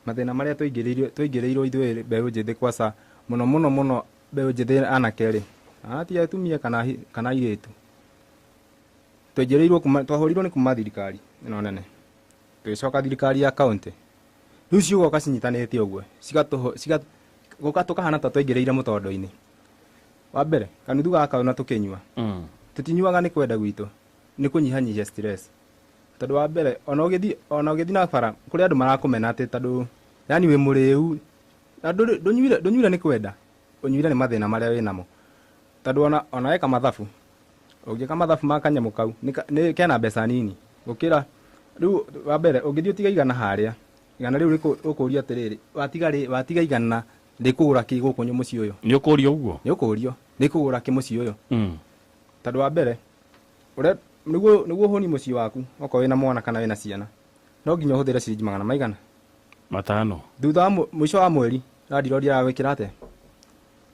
mathina maria tuingiriirwo ithuĩ mbeũ njĩthĩ kwaca mũno mbeũ njĩthĩ anake rĩ, ti atumia kana airĩtu, twahũrirwo nĩ kuma thirikari ĩno nene, tũgĩcoka thirikari ya kaũntĩ, rĩu cigoka cinyitanĩte ũguo gũka tũkahana ta twaingĩrĩire mũtondo-inĩ. Wa mbere kanuthu gaka ona tũkĩnyua tũtinyuaga nĩ kwenda gwitũ, nĩ kũnyihanyihia stress. Tondũ wa mbere ona ũgĩthiĩ na bara kũrĩ andũ marakũmena atĩ tondũ yani wĩ mũrĩu na ndũnyuire nĩ kwenda, ũnyuire nĩ mathĩna marĩa wĩnamo. Tondũ ona weka mathabu, ũngĩka mathabu ma kanyamũ kau kena mbeca nini gũkĩra rĩu. Wa mbere ũngĩthiĩ ũtiga igana harĩa, igana rĩu ũkũria atĩrĩrĩ, watiga igana rĩkũgũra kĩ gũkũ mũciĩ ũyũ? Nĩ ũkũrio ũguo? Nĩ ũkũrio rĩkũgũra kĩ mũciĩ ũyũ? Tondũ wa mbere nĩguo ũhũni mũciĩ waku okorwo wĩna mwana kana wĩna ciana, no nginya ũhũthĩre ciringi 500 thutha wa mũico wa mweri randirodi aragwĩkĩra atĩa?